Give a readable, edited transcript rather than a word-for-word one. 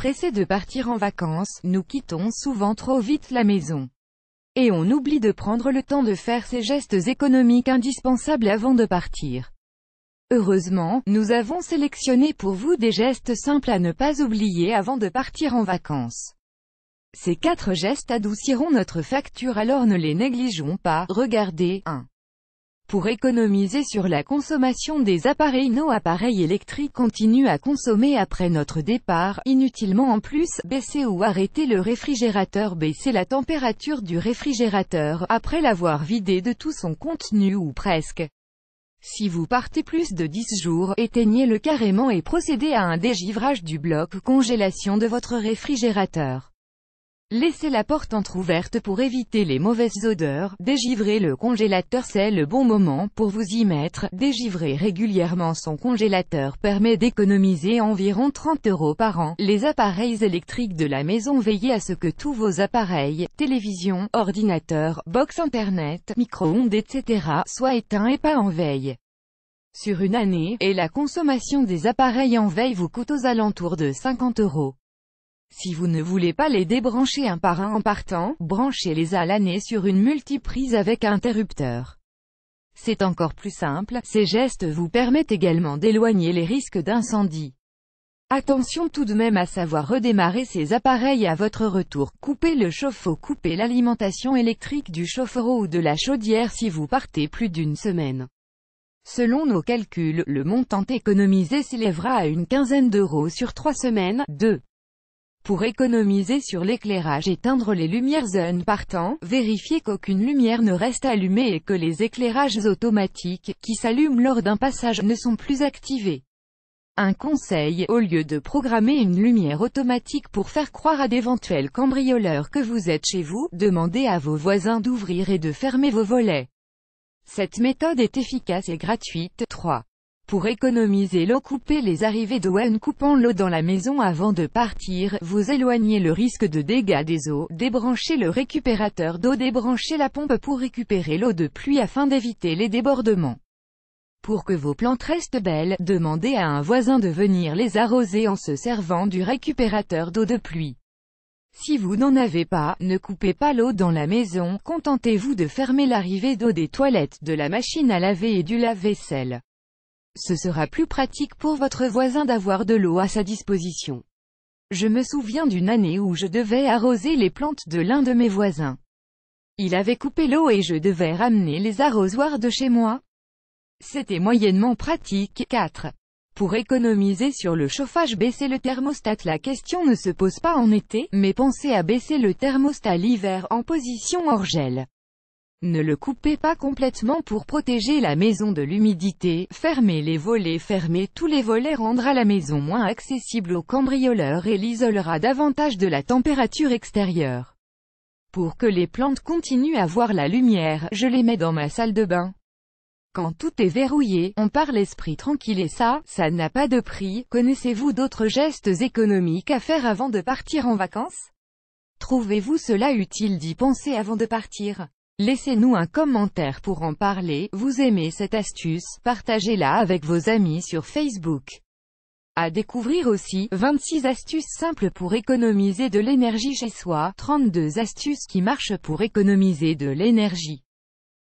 Pressés de partir en vacances, nous quittons souvent trop vite la maison. Et on oublie de prendre le temps de faire ces gestes économiques indispensables avant de partir. Heureusement, nous avons sélectionné pour vous des gestes simples à ne pas oublier avant de partir en vacances. Ces 4 gestes adouciront notre facture, alors ne les négligeons pas. Regardez. 1. Pour économiser sur la consommation des appareils, nos appareils électriques continuent à consommer après notre départ, inutilement. En plus, baissez ou arrêtez le réfrigérateur. Baissez la température du réfrigérateur, après l'avoir vidé de tout son contenu ou presque. Si vous partez plus de 10 jours, éteignez-le carrément et procédez à un dégivrage du bloc congélation de votre réfrigérateur. Laissez la porte entrouverte pour éviter les mauvaises odeurs. Dégivrer le congélateur, c'est le bon moment pour vous y mettre. Dégivrer régulièrement son congélateur permet d'économiser environ 30 € par an. Les appareils électriques de la maison, veillez à ce que tous vos appareils, télévision, ordinateur, box internet, micro-ondes etc. soient éteints et pas en veille. Sur une année, et la consommation des appareils en veille vous coûte aux alentours de 50 €. Si vous ne voulez pas les débrancher un par un en partant, branchez-les à l'année sur une multiprise avec interrupteur. C'est encore plus simple, ces gestes vous permettent également d'éloigner les risques d'incendie. Attention tout de même à savoir redémarrer ces appareils à votre retour. Coupez le chauffe-eau, coupez l'alimentation électrique du chauffe-eau ou de la chaudière si vous partez plus d'une semaine. Selon nos calculs, le montant économisé s'élèvera à une quinzaine d'euros sur 3 semaines. 2. Pour économiser sur l'éclairage, éteindre les lumières en partant, vérifiez qu'aucune lumière ne reste allumée et que les éclairages automatiques, qui s'allument lors d'un passage, ne sont plus activés. Un conseil, au lieu de programmer une lumière automatique pour faire croire à d'éventuels cambrioleurs que vous êtes chez vous, demandez à vos voisins d'ouvrir et de fermer vos volets. Cette méthode est efficace et gratuite. 3. Pour économiser l'eau, coupez les arrivées d'eau en coupant l'eau dans la maison avant de partir, vous éloignez le risque de dégâts des eaux. Débranchez le récupérateur d'eau, débranchez la pompe pour récupérer l'eau de pluie afin d'éviter les débordements. Pour que vos plantes restent belles, demandez à un voisin de venir les arroser en se servant du récupérateur d'eau de pluie. Si vous n'en avez pas, ne coupez pas l'eau dans la maison, contentez-vous de fermer l'arrivée d'eau des toilettes, de la machine à laver et du lave-vaisselle. Ce sera plus pratique pour votre voisin d'avoir de l'eau à sa disposition. Je me souviens d'une année où je devais arroser les plantes de l'un de mes voisins. Il avait coupé l'eau et je devais ramener les arrosoirs de chez moi. C'était moyennement pratique. 4. Pour économiser sur le chauffage, baissez le thermostat. La question ne se pose pas en été, mais pensez à baisser le thermostat l'hiver en position hors gel. Ne le coupez pas complètement pour protéger la maison de l'humidité. Fermez les volets. Fermez tous les volets rendra la maison moins accessible aux cambrioleurs et l'isolera davantage de la température extérieure. Pour que les plantes continuent à voir la lumière, je les mets dans ma salle de bain. Quand tout est verrouillé, on part l'esprit tranquille et ça n'a pas de prix. Connaissez-vous d'autres gestes économiques à faire avant de partir en vacances? Trouvez-vous cela utile d'y penser avant de partir? Laissez-nous un commentaire pour en parler. Vous aimez cette astuce? Partagez-la avec vos amis sur Facebook. À découvrir aussi, 26 astuces simples pour économiser de l'énergie chez soi, 32 astuces qui marchent pour économiser de l'énergie.